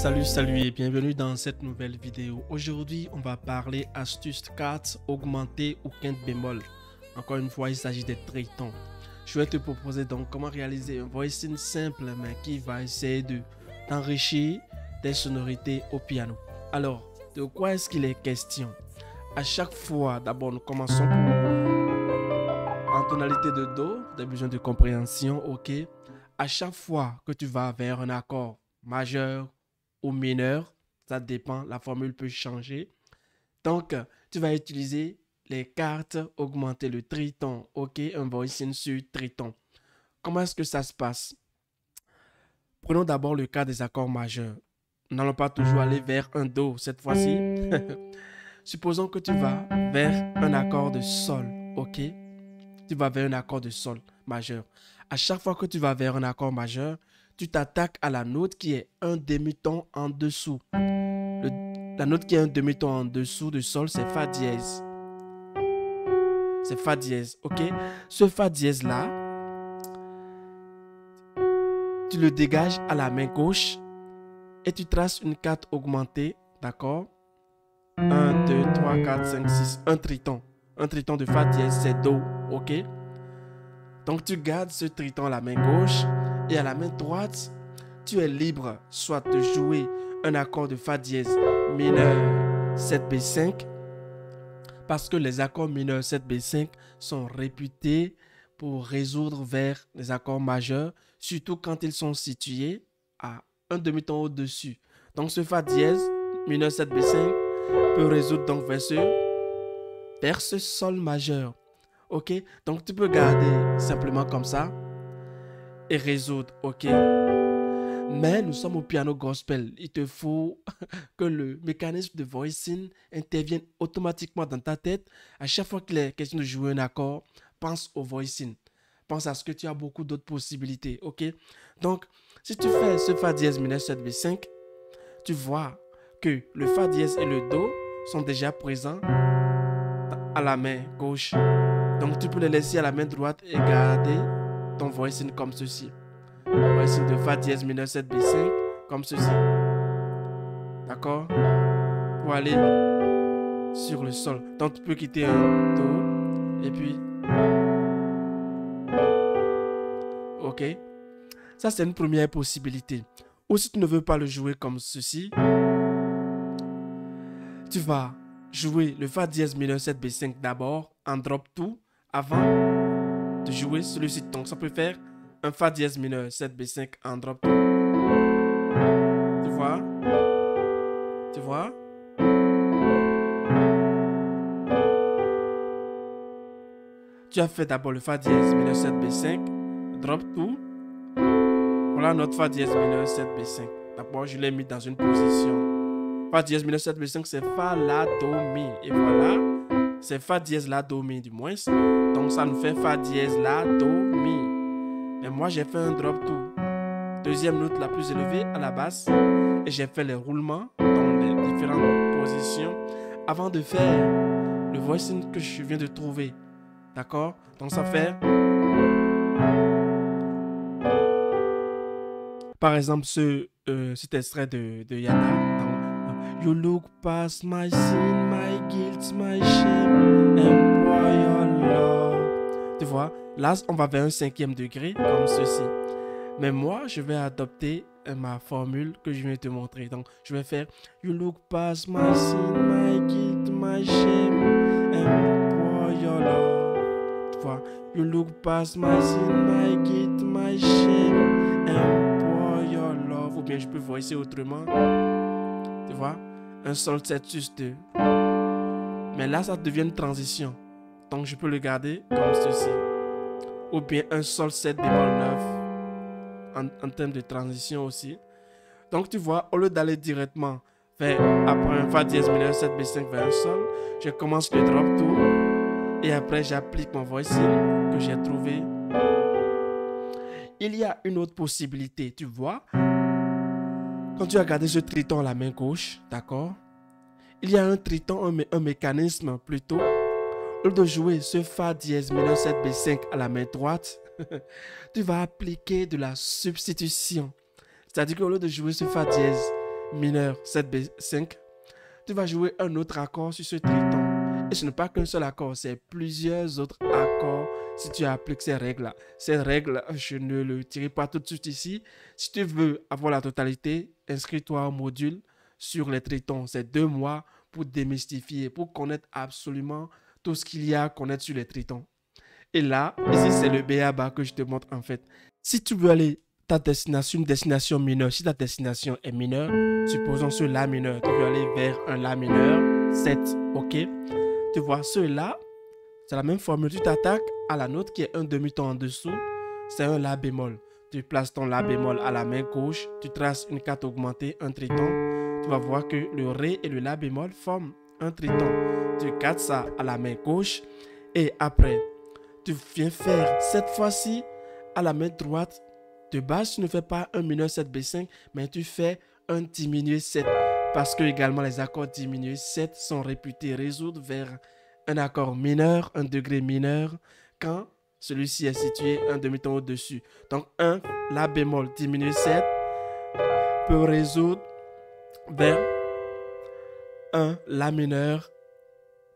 Salut et bienvenue dans cette nouvelle vidéo. Aujourd'hui, on va parler astuce quartz augmenté ou quinte bémol. Encore une fois, il s'agit des tritons. Je vais te proposer donc comment réaliser un voicing simple mais qui va essayer de t'enrichir des sonorités au piano. Alors, de quoi est-ce qu'il est question? À chaque fois, d'abord, nous commençons en tonalité de Do, des besoins de compréhension, ok? À chaque fois que tu vas vers un accord majeur ou mineur, ça dépend, la formule peut changer. Donc, tu vas utiliser les cartes augmenter le triton, ok? Un voicing sur triton. Comment est-ce que ça se passe? Prenons d'abord le cas des accords majeurs. Nous n'allons pas toujours aller vers un Do cette fois-ci. Supposons que tu vas vers un accord de Sol, ok? Tu vas vers un accord de Sol majeur. À chaque fois que tu vas vers un accord majeur, tu t'attaques à la note qui est un demi-ton en dessous. La note qui est un demi-ton en dessous de Sol, c'est Fa dièse. C'est Fa dièse, ok? Ce Fa dièse-là, tu le dégages à la main gauche et tu traces une carte augmentée, d'accord? 1, 2, 3, 4, 5, 6, un triton. Un triton de Fa dièse, c'est Do, ok? Donc tu gardes ce triton à la main gauche et à la main droite, tu es libre soit de jouer un accord de Fa dièse mineur 7B5 parce que les accords mineurs 7B5 sont réputés pour résoudre vers les accords majeurs, surtout quand ils sont situés à un demi-ton au-dessus. Donc ce Fa dièse mineur 7B5 peut résoudre donc vers ce Sol majeur. Ok, donc tu peux garder simplement comme ça et résoudre, ok. Mais nous sommes au piano gospel. Il te faut que le mécanisme de voicing intervienne automatiquement dans ta tête. À chaque fois qu'il est question de jouer un accord, pense au voicing. Pense à ce que tu as beaucoup d'autres possibilités, ok. Donc, si tu fais ce Fa dièse mineur 7B5, tu vois que le Fa dièse et le Do sont déjà présents à la main gauche. Donc, tu peux les laisser à la main droite et garder ton voicing comme ceci. Voicing de Fa dièse mineur 7B5 comme ceci. D'accord? Pour aller sur le Sol. Donc, tu peux quitter un Do et puis... Ok? Ça, c'est une première possibilité. Ou si tu ne veux pas le jouer comme ceci, tu vas jouer le Fa dièse mineur 7B5 d'abord en drop tout avant de jouer celui-ci. Donc ça peut faire un Fa dièse mineur 7B5 en drop tout. Tu vois? Tu vois? Tu as fait d'abord le Fa dièse mineur 7B5, drop tout. Voilà notre Fa dièse mineur 7B5. D'abord, je l'ai mis dans une position. Fa dièse mineur 7B5, c'est Fa, La, Do, Mi. Et voilà, c'est Fa dièse, La, Do, Mi du moins. Donc ça nous fait Fa dièse, La, Do, Mi. Mais moi, j'ai fait un drop tout. Deuxième note la plus élevée à la basse. Et j'ai fait les roulements dans les différentes positions avant de faire le voicing que je viens de trouver. D'accord? Donc ça fait... Par exemple, cet extrait de Yana. You look past my sin, my guilt, my shame, and pour your love. Tu vois, là, on va vers un 5e degré, comme ceci. Mais moi, je vais adopter ma formule que je viens de te montrer. Donc, je vais faire You look past my sin, my guilt, my shame, and pour your love. Tu vois, You look past my sin, my guilt, my shame, and pour your love. Ou bien je peux voicer autrement. Tu vois? Un Sol 7 sus 2. Mais là, ça devient une transition. Donc, je peux le garder comme ceci. Ou bien un Sol 7 bémol 9 en termes de transition aussi. Donc, tu vois, au lieu d'aller directement vers après un Fa dièse mineur 7B5 vers un Sol, je commence le drop tour et après, j'applique mon voicing que j'ai trouvé. Il y a une autre possibilité, tu vois. Quand tu as gardé ce triton à la main gauche, d'accord? Il y a un triton, un mécanisme plutôt. Au lieu de jouer ce Fa dièse mineur 7B5 à la main droite, tu vas appliquer de la substitution. C'est-à-dire qu'au lieu de jouer ce Fa dièse mineur 7B5, tu vas jouer un autre accord sur ce triton. Et ce n'est pas qu'un seul accord, c'est plusieurs autres accords si tu appliques ces règles-là. Ces règles, je ne le dirai pas tout de suite ici. Si tu veux avoir la totalité, inscris-toi au module sur les tritons. C'est 2 mois pour démystifier, pour connaître absolument tout ce qu'il y a à connaître sur les tritons. Et là, ici, c'est le B.A.B.A. que je te montre en fait. Si tu veux aller ta destination, une destination mineure, si ta destination est mineure, supposons ce La mineur, tu veux aller vers un La mineur 7, ok? Tu vois, ce La, c'est la même formule, tu t'attaques à la note qui est un demi-ton en dessous, c'est un La bémol. Tu places ton La bémol à la main gauche, tu traces une carte augmentée, un triton, tu vas voir que le Ré et le La bémol forment un triton. Tu cadres ça à la main gauche et après, tu viens faire cette fois-ci à la main droite. De base, tu ne fais pas un mineur 7B5, mais tu fais un diminué 7. Parce que également les accords diminués 7 sont réputés résoudre vers un accord mineur, un degré mineur, quand celui-ci est situé un demi-ton au-dessus. Donc un La bémol diminué 7 peut résoudre vers un La mineur,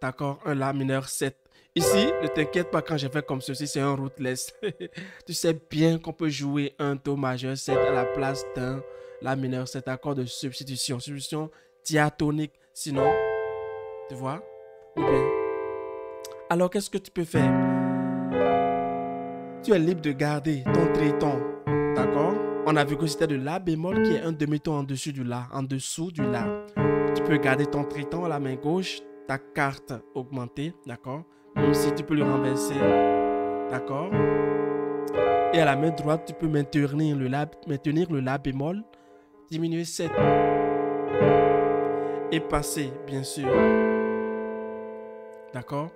d'accord, un La mineur 7. Ici, ne t'inquiète pas quand j'ai fait comme ceci, c'est un rootless. Tu sais bien qu'on peut jouer un Do majeur 7 à la place d'un La mineur 7, accord de substitution, substitution diatonique. Sinon, tu vois, ou bien. Alors, qu'est-ce que tu peux faire? Tu es libre de garder ton triton, d'accord? On a vu que c'était de La bémol qui est un demi-ton en dessous du La, en dessous du La. Tu peux garder ton triton à la main gauche, ta carte augmentée, d'accord? Même si tu peux le renverser, d'accord? Et à la main droite, tu peux maintenir le La bémol, diminuer 7 et passer, bien sûr, d'accord?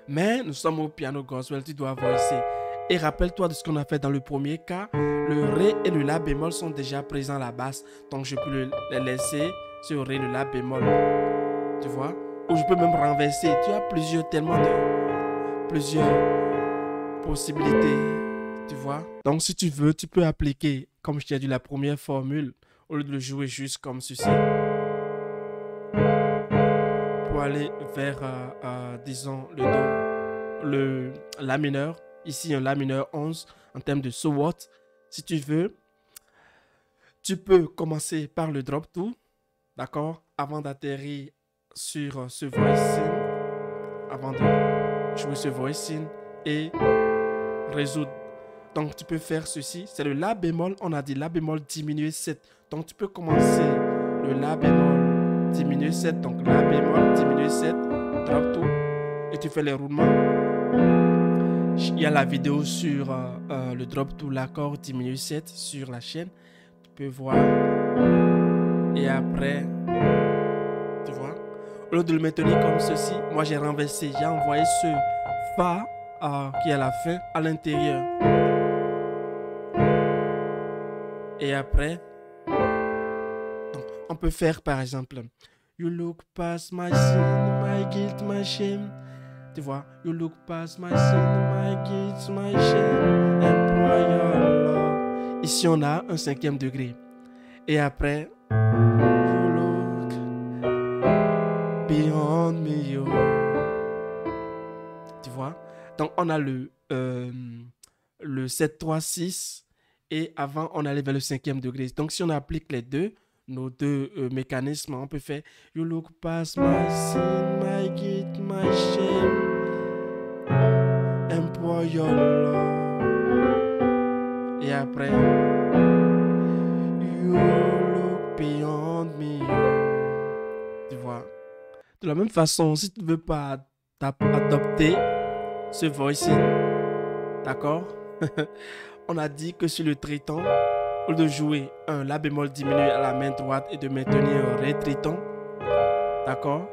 Mais nous sommes au piano gospel, tu dois voicer. Et rappelle-toi de ce qu'on a fait dans le premier cas, le Ré et le La bémol sont déjà présents à la basse, donc je peux les laisser sur Ré, le La bémol, tu vois? Ou je peux même renverser, tu as plusieurs possibilités, tu vois. Donc si tu veux, tu peux appliquer, comme je t'ai dit, la première formule, au lieu de le jouer juste comme ceci, pour aller vers, disons, le La mineur, ici un La mineur 11, en termes de so what. Si tu veux, tu peux commencer par le drop 2, d'accord, avant d'atterrir sur ce voicing, avant de jouer ce voicing et résoudre. Donc tu peux faire ceci, c'est le La bémol, on a dit La bémol diminué 7. Donc tu peux commencer le La bémol diminué 7, donc La bémol diminué 7, drop tout, et tu fais les roulements. Il y a la vidéo sur le drop tout, l'accord diminué 7 sur la chaîne, tu peux voir. Et après, tu vois, au lieu de le maintenir comme ceci, moi j'ai renversé, j'ai envoyé ce Fa qui est à la fin à l'intérieur. Et après, donc, on peut faire par exemple You look past my sin, my guilt, my shame. Tu vois, You look past my sin, my guilt, my shame, and pour your love. Ici on a un 5e degré. Et après, You look beyond me, yo. Tu vois? Donc on a le 7, 3, 6 et avant on allait vers le 5e degré. Donc si on applique les deux, nos deux mécanismes, on peut faire You look past my sin, my guilt, my shame, and pour your love. Et après You look beyond me. Tu vois? De la même façon, si tu ne veux pas adopter ce voicing, d'accord? On a dit que sur le triton, au lieu de jouer un La bémol diminué à la main droite et de maintenir un Ré triton, d'accord?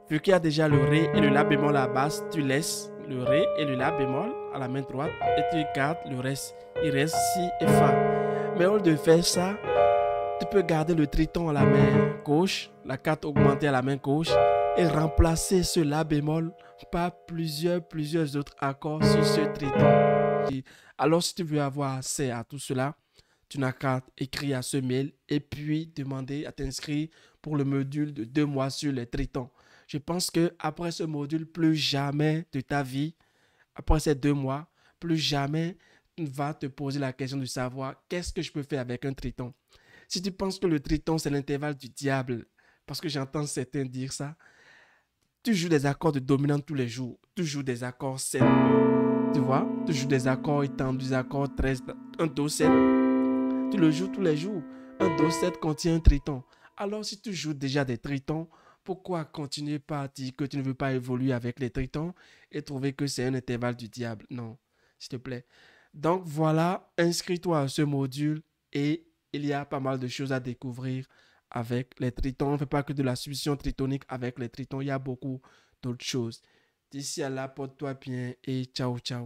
Vu qu'il y a déjà le Ré et le La bémol à la basse, tu laisses le Ré et le La bémol à la main droite et tu gardes le reste. Il reste Si et Fa. Mais au lieu de faire ça, tu peux garder le triton à la main gauche, la carte augmentée à la main gauche et remplacer ce La bémol par plusieurs autres accords sur ce triton. Alors si tu veux avoir accès à tout cela, tu n'as qu'à écrire à ce mail et puis demander à t'inscrire pour le module de 2 mois sur les tritons. Je pense que après ce module, plus jamais de ta vie, après ces 2 mois, plus jamais tu ne vas te poser la question de savoir qu'est-ce que je peux faire avec un triton. Si tu penses que le triton, c'est l'intervalle du diable, parce que j'entends certains dire ça, tu joues des accords de dominante tous les jours. Tu joues des accords 7. Tu vois, tu joues des accords étendus, des accords 13, un Do 7. Tu le joues tous les jours. Un Do 7 contient un triton. Alors si tu joues déjà des tritons, pourquoi continuer par dire que tu ne veux pas évoluer avec les tritons et trouver que c'est un intervalle du diable? Non, s'il te plaît. Donc voilà, inscris-toi à ce module et il y a pas mal de choses à découvrir avec les tritons. On ne fait pas que de la substitution tritonique avec les tritons, il y a beaucoup d'autres choses. D'ici à là, porte-toi bien et ciao, ciao.